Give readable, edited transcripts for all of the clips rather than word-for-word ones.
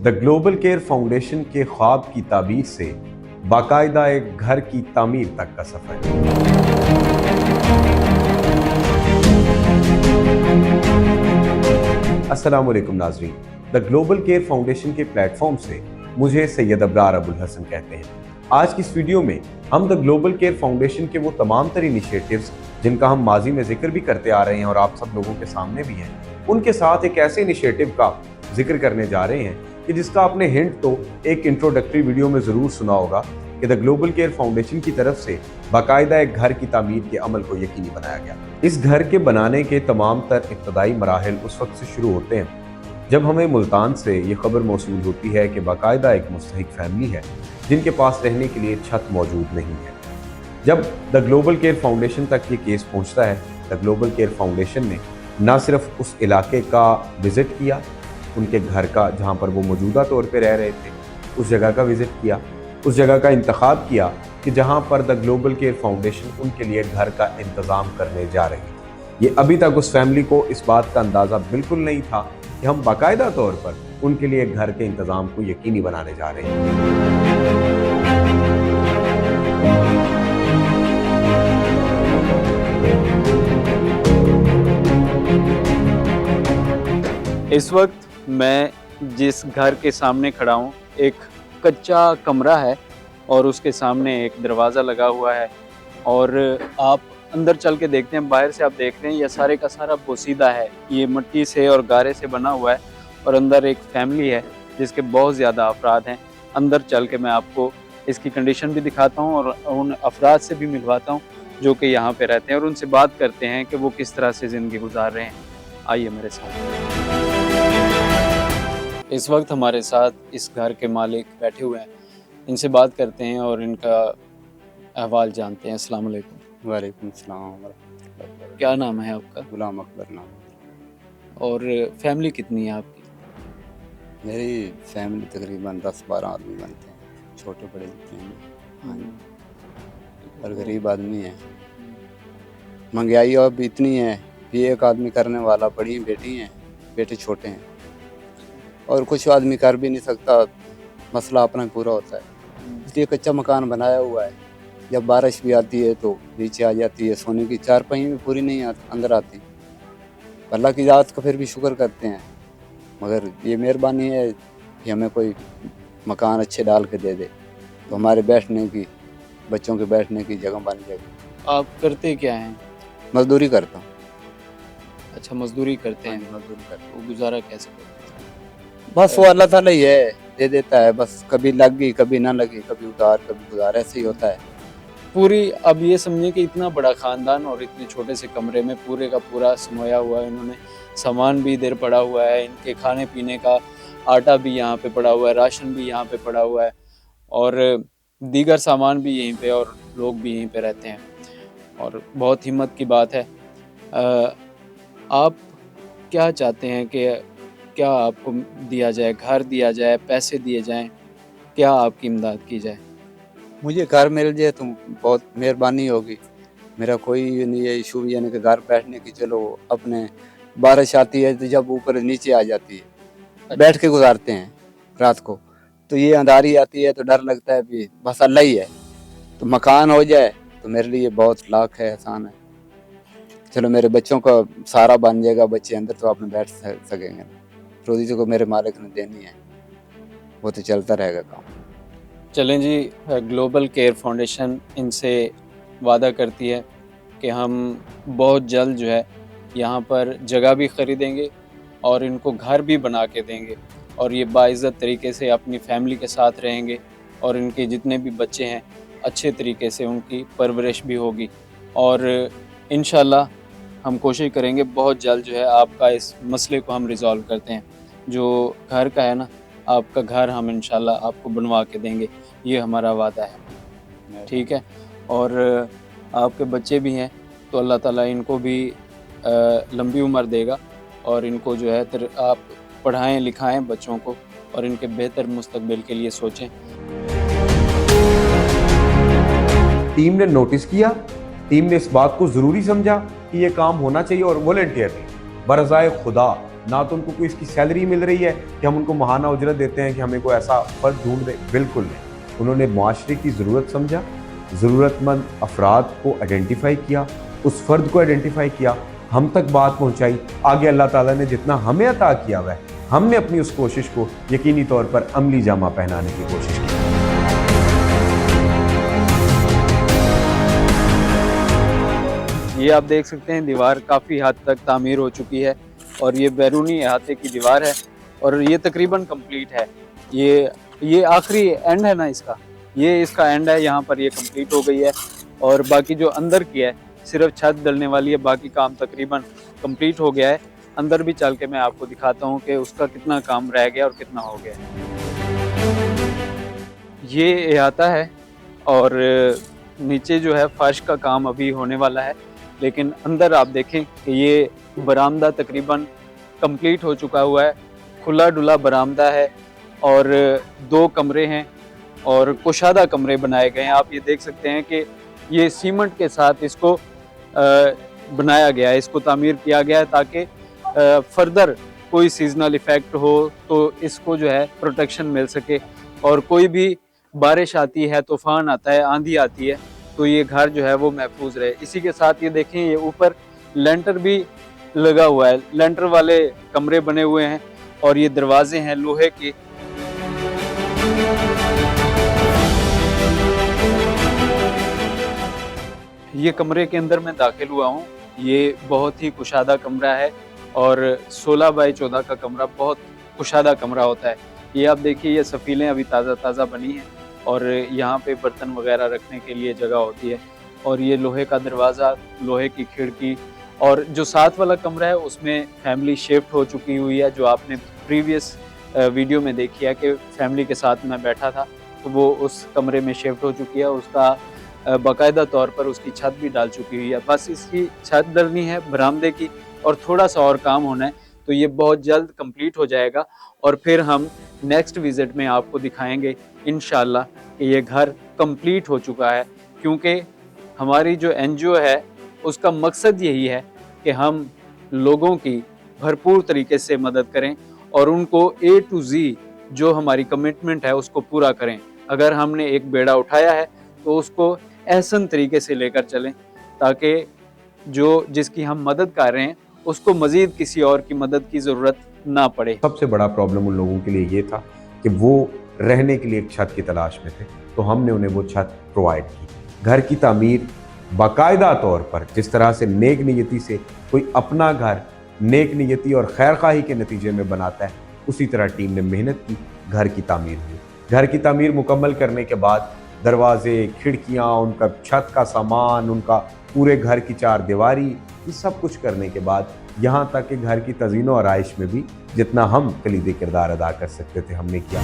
The global care foundation के ख्वाब की ताबीर से बाकायदा एक घर की तामीर तक का सफर। अस्सलाम वालेकुम नाज़रीन, द ग्लोबल केयर फाउंडेशन के प्लेटफॉर्म से मुझे सैयद अबरार अबुल हसन कहते हैं। आज की इस वीडियो में हम द ग्लोबल केयर फाउंडेशन के वो तमाम तर इनिशिएटिव्स जिनका हम माजी में जिक्र भी करते आ रहे हैं और आप सब लोगों के सामने भी हैं, उनके साथ एक ऐसे इनिशिएटिव का जिक्र करने जा रहे हैं कि जिसका आपने हिंट तो एक इंट्रोडक्टरी वीडियो में ज़रूर सुना होगा कि द ग्लोबल केयर फाउंडेशन की तरफ से बाकायदा एक घर की तामीर के अमल को यकीनी बनाया गया। इस घर के बनाने के तमाम तर इब्तदाई मराहिल उस वक्त से शुरू होते हैं जब हमें मुल्तान से ये खबर मौसूल होती है कि बाकायदा एक मुस्तहिक फैमिली है जिनके पास रहने के लिए छत मौजूद नहीं है। जब द ग्लोबल केयर फाउंडेशन तक ये केस पहुंचता है, द ग्लोबल केयर फाउंडेशन ने न सिर्फ उस इलाके का विज़िट किया, उनके घर का जहाँ पर वो मौजूदा तौर पर रह रहे थे उस जगह का विज़िट किया, उस जगह का इंतखाब किया कि जहाँ पर द ग्लोबल केयर फाउंडेशन उनके लिए घर का इंतज़ाम करने जा रही थी। ये अभी तक उस फैमिली को इस बात का अंदाज़ा बिल्कुल नहीं था कि हम बाकायदा तौर पर उनके लिए घर के इंतज़ाम को यकीनी बनाने जा रहे हैं। इस वक्त मैं जिस घर के सामने खड़ा हूँ, एक कच्चा कमरा है और उसके सामने एक दरवाज़ा लगा हुआ है और आप अंदर चल के देखते हैं, बाहर से आप देख रहे हैं यह सारे का सारा पोसीदा है, ये मिट्टी से और गारे से बना हुआ है और अंदर एक फैमिली है जिसके बहुत ज़्यादा अफराद हैं। अंदर चल के मैं आपको इसकी कंडीशन भी दिखाता हूँ और उन अफराद से भी मिलवाता हूँ जो कि यहाँ पे रहते हैं और उनसे बात करते हैं कि वो किस तरह से ज़िंदगी गुजार रहे हैं। आइए मेरे साथ। इस वक्त हमारे साथ इस घर के मालिक बैठे हुए हैं, इनसे बात करते हैं और इनका अहवाल जानते हैं। अस्सलाम वालेकुम। वालेकुम सलाम। क्या नाम है आपका? गुलाम अकबर नाम। और फैमिली कितनी है आपकी? मेरी फैमिली तकरीबन 10-12 आदमी बनते हैं, छोटे बड़े जितने हैं। हाँ जी। और गरीब आदमी हैं। महंगाई अब इतनी है कि एक आदमी करने वाला, बड़ी बेटी हैं, बेटे छोटे हैं और कुछ आदमी कर भी नहीं सकता, मसला अपना पूरा होता है। इसलिए कच्चा मकान बनाया हुआ है, जब बारिश भी आती है तो नीचे आ जाती है, सोने की चारपाई भी पूरी नहीं अंदर आती। अल्लाह की ज़ात का फिर भी शुक्र करते हैं, मगर ये मेहरबानी है कि हमें कोई मकान अच्छे डाल के दे दे तो हमारे बैठने की, बच्चों के बैठने की जगह बन जाएगी। आप करते क्या हैं? मजदूरी करता हूँ। अच्छा, मजदूरी करते हैं। मजदूरी करता हूँ। वो गुजारा कैसे करते हैं? बस वो अल्लाह ताला ही है, दे देता है, बस कभी लग गई कभी ना लगी, कभी उधार कभी उधार, ऐसे ही होता है। पूरी अब ये समझिए कि इतना बड़ा ख़ानदान और इतने छोटे से कमरे में पूरे का पूरा समाया हुआ है। इन्होंने सामान भी इधर पड़ा हुआ है, इनके खाने पीने का आटा भी यहाँ पे पड़ा हुआ है, राशन भी यहाँ पे पड़ा हुआ है और दीगर सामान भी यहीं पे और लोग भी यहीं पे रहते हैं और बहुत हिम्मत की बात है। आप क्या चाहते हैं कि क्या आपको दिया जाए? घर दिया जाए, पैसे दिए जाएं, क्या आपकी इमदाद की जाए? मुझे घर मिल जाए तो बहुत मेहरबानी होगी। मेरा कोई नहीं है इशू, यानी कि घर बैठने की, चलो अपने बारिश आती है तो जब ऊपर नीचे आ जाती है, बैठ के गुजारते हैं रात को, तो ये अंधारी आती है तो डर लगता है भी बस अल्लाह ही है। तो मकान हो जाए तो मेरे लिए बहुत लाख है, आसान है। चलो मेरे बच्चों का सहारा बन जाएगा, बच्चे अंदर तो आपने बैठ सकेंगे, रोजी तो को मेरे मालिक ने देनी है, वो तो चलता रहेगा काम। चलें जी, ग्लोबल केयर फाउंडेशन इनसे वादा करती है कि हम बहुत जल्द जो है यहाँ पर जगह भी ख़रीदेंगे और इनको घर भी बना के देंगे और ये बाइज़्ज़त तरीके से अपनी फैमिली के साथ रहेंगे और इनके जितने भी बच्चे हैं अच्छे तरीके से उनकी परवरिश भी होगी और इंशाल्लाह हम कोशिश करेंगे बहुत जल्द जो है आपका इस मसले को हम रिज़ॉल्व करते हैं। जो घर का है ना, आपका घर हम इंशाल्लाह आपको बनवा के देंगे, ये हमारा वादा है, ठीक है। और आपके बच्चे भी हैं तो अल्लाह ताला इनको भी लंबी उम्र देगा और इनको जो है आप पढ़ाएं लिखाएं बच्चों को और इनके बेहतर मुस्तकबिल के लिए सोचें। टीम ने नोटिस किया, टीम ने इस बात को ज़रूरी समझा कि ये काम होना चाहिए और वॉलंटियरली बरज़ाए खुदा ना तो उनको कोई इसकी सैलरी मिल रही है कि हम उनको माहाना उजरत देते हैं कि हमें कोई ऐसा फर्द ढूंढ दे, बिल्कुल नहीं। उन्होंने माशरे की ज़रूरत समझा, ज़रूरतमंद अफराद को आइडेंटिफाई किया, उस फ़र्द को आइडेंटिफाई किया, हम तक बात पहुंचाई, आगे अल्लाह ताला ने जितना हमें अता किया हुआ है हमने अपनी उस कोशिश को यकीनी तौर पर अमली जामा पहनाने की कोशिश की। ये आप देख सकते हैं दीवार काफ़ी हद तक तामीर हो चुकी है और ये बैरूनी अहाते की दीवार है और ये तकरीबन कंप्लीट है। ये आखिरी एंड है ना इसका, ये इसका एंड है, यहाँ पर ये कंप्लीट हो गई है और बाकी जो अंदर की है सिर्फ छत डलने वाली है, बाकी काम तकरीबन कंप्लीट हो गया है। अंदर भी चल के मैं आपको दिखाता हूँ कि उसका कितना काम रह गया और कितना हो गया है। ये अहाता है और नीचे जो है फर्श का काम अभी होने वाला है, लेकिन अंदर आप देखें कि ये बरामदा तकरीबन कंप्लीट हो चुका हुआ है, खुला डुला बरामदा है और 2 कमरे हैं और कुशादा कमरे बनाए गए हैं। आप ये देख सकते हैं कि ये सीमेंट के साथ इसको बनाया गया है, इसको तामीर किया गया है ताकि फर्दर कोई सीजनल इफेक्ट हो तो इसको जो है प्रोटेक्शन मिल सके और कोई भी बारिश आती है, तूफान आता है, आंधी आती है तो ये घर जो है वो महफूज रहे। इसी के साथ ये देखें ये ऊपर लेंटर भी लगा हुआ है, लेंटर वाले कमरे बने हुए हैं और ये दरवाजे हैं लोहे के। ये कमरे के अंदर मैं दाखिल हुआ हूँ, ये बहुत ही कुशादा कमरा है और 16 बाई 14 का कमरा बहुत कुशादा कमरा होता है। ये आप देखिए ये सफ़ीलें अभी ताज़ा ताज़ा बनी हैं और यहाँ पे बर्तन वगैरह रखने के लिए जगह होती है और ये लोहे का दरवाज़ा, लोहे की खिड़की और जो साथ वाला कमरा है उसमें फैमिली शिफ्ट हो चुकी हुई है। जो आपने प्रीवियस वीडियो में देखी है कि फैमिली के साथ मैं बैठा था तो वो उस कमरे में शिफ्ट हो चुकी है, उसका बाकायदा तौर पर उसकी छत भी डाल चुकी हुई है। बस इसकी छत डलनी है बरामदे की और थोड़ा सा और काम होना है तो ये बहुत जल्द कंप्लीट हो जाएगा और फिर हम नेक्स्ट विज़िट में आपको दिखाएंगे इंशाल्लाह कि ये घर कंप्लीट हो चुका है, क्योंकि हमारी जो एनजीओ है उसका मकसद यही है कि हम लोगों की भरपूर तरीके से मदद करें और उनको A to Z जो हमारी कमिटमेंट है उसको पूरा करें। अगर हमने एक बेड़ा उठाया है तो उसको एहसन तरीके से लेकर चलें ताकि जो जिसकी हम मदद कर रहे हैं उसको मज़ीद किसी और की मदद की ज़रूरत ना पड़े। सबसे बड़ा प्रॉब्लम उन लोगों के लिए ये था कि वो रहने के लिए एक छत की तलाश में थे, तो हमने उन्हें वो छत प्रोवाइड की। घर की तामीर बाकायदा तौर पर जिस तरह से नेक नियति से कोई अपना घर नेक नियति और खैर खाही के नतीजे में बनाता है, उसी तरह टीम ने मेहनत की, घर की तामीर हुई। घर की तामीर मुकम्मल करने के बाद दरवाजे, खिड़कियाँ, उनका छत का सामान, उनका पूरे घर की 4 दीवारी, ये सब कुछ करने के बाद यहाँ तक कि घर की तज़ीन और आराइश में भी जितना हम कलीदी किरदार अदा कर सकते थे हमने किया।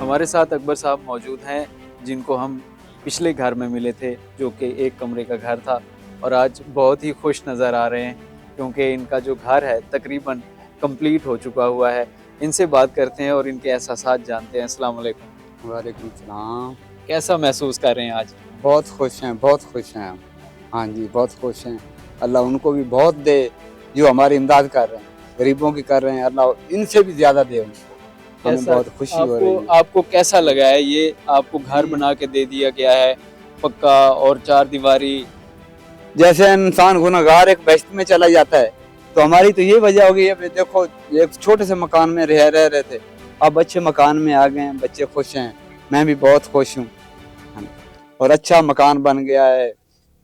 हमारे साथ अकबर साहब मौजूद हैं जिनको हम पिछले घर में मिले थे जो कि 1 कमरे का घर था और आज बहुत ही खुश नज़र आ रहे हैं क्योंकि इनका जो घर है तकरीबन कंप्लीट हो चुका हुआ है। इनसे बात करते हैं और इनके एहसासात जानते हैं। अस्सलाम वालेकुम। वालेकुम सलाम। कैसा महसूस कर रहे हैं आज? बहुत खुश हैं, बहुत खुश हैं हम। हाँ जी, बहुत खुश हैं। अल्लाह उनको भी बहुत दे जो हमारी इमदाद कर रहे हैं, गरीबों की कर रहे हैं, अल्लाह इनसे भी ज़्यादा दे उनको। हमें बहुत खुशी हो रही है। आपको कैसा लगा है ये आपको घर बना के दे दिया गया है पक्का और 4 दीवारी? जैसे इंसान गुनहगार एक बहश्त में चला जाता है तो हमारी तो ये वजह होगी। अब देखो एक छोटे से मकान में रह रहे थे, अब अच्छे मकान में आ गए हैं, बच्चे खुश हैं, मैं भी बहुत खुश हूँ और अच्छा मकान बन गया है,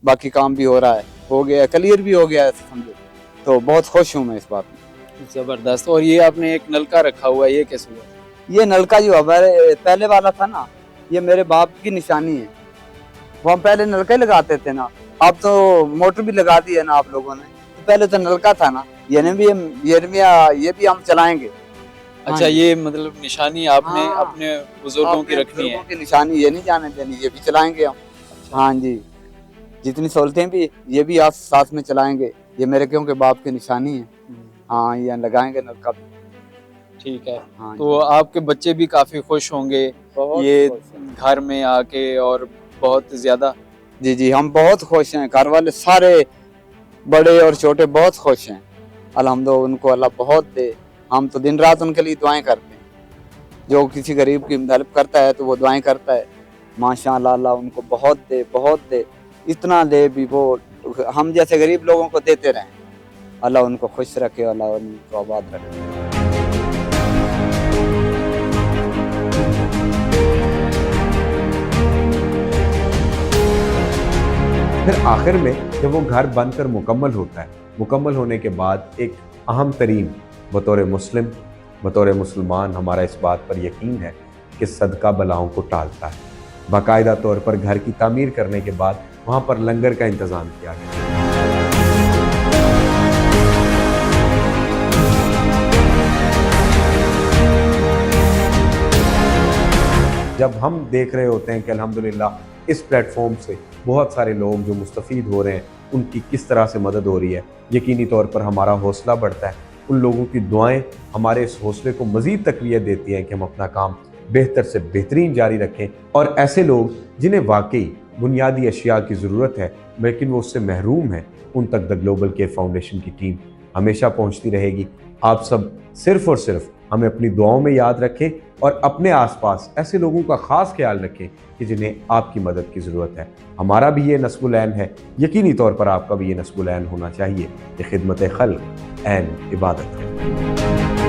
बाकी काम भी हो रहा है, हो गया, क्लियर भी हो गया है समझो, तो बहुत खुश हूँ मैं इस बात में। ज़बरदस्त। और ये आपने एक नलका रखा हुआ है, ये कैसे हुआ? ये नलका जो हमारे पहले वाला था ना, ये मेरे बाप की निशानी है। वो हम पहले नलका ही लगाते थे ना, अब तो मोटर भी लगा दी है ना आप लोगों ने, तो पहले तो नलका था ना, ये भी हम चलाएंगे। अच्छा, ये मतलब निशानी आपने अपने बुजुर्गों की रखनी है? की निशानी ये नहीं जाने देनी, ये भी चलाएंगे हम। हाँ जी, जितनी सहूलतें भी ये भी आप साथ में चलाएंगे। ये मेरे क्योंकि बाप की निशानी है। हाँ, ये लगाएंगे नलका भी। ठीक है। हाँ, तो आपके बच्चे भी काफी खुश होंगे ये घर में आके और बहुत ज्यादा। जी जी, हम बहुत खुश हैं, घर वाले सारे बड़े और छोटे बहुत खुश हैं। अल्हम्दुलिल्लाह, उनको अल्लाह बहुत दे। हम तो दिन रात उनके लिए दुआएं करते हैं। जो किसी गरीब की हेल्प करता है तो वो दुआएं करता है। माशाअल्लाह, अल्लाह उनको बहुत दे, बहुत दे, इतना दे भी वो हम जैसे गरीब लोगों को देते रहें। अल्लाह उनको खुश रखे, अल्लाह उनको आबाद रखे। फिर आखिर में जब वो घर बनकर मुकम्मल होता है, मुकम्मल होने के बाद एक अहम तरीन बतौर मुस्लिम, बतौर मुसलमान हमारा इस बात पर यकीन है कि सदका बलाओं को टालता है। बाकायदा तौर पर घर की तामीर करने के बाद वहाँ पर लंगर का इंतज़ाम किया गया। जब हम देख रहे होते हैं कि अल्हम्दुलिल्लाह इस प्लेटफॉर्म से बहुत सारे लोग जो मुस्तफ़ीद हो रहे हैं, उनकी किस तरह से मदद हो रही है, यकीनी तौर पर हमारा हौसला बढ़ता है। उन लोगों की दुआएं हमारे इस हौसले को मज़ीद तक़वियत देती हैं कि हम अपना काम बेहतर से बेहतरीन जारी रखें और ऐसे लोग जिन्हें वाकई बुनियादी अशिया की ज़रूरत है लेकिन वो उससे महरूम हैं, उन तक द ग्लोबल केयर फाउंडेशन की टीम हमेशा पहुंचती रहेगी। आप सब सिर्फ़ और सिर्फ हमें अपनी दुआओं में याद रखें और अपने आसपास ऐसे लोगों का ख़ास ख्याल रखें कि जिन्हें आपकी मदद की ज़रूरत है। हमारा भी ये नस्बुल ऐन है, यकीनी तौर पर आपका भी ये नस्बुल ऐन होना चाहिए कि खिदमत खल्क़ ऐन इबादत है।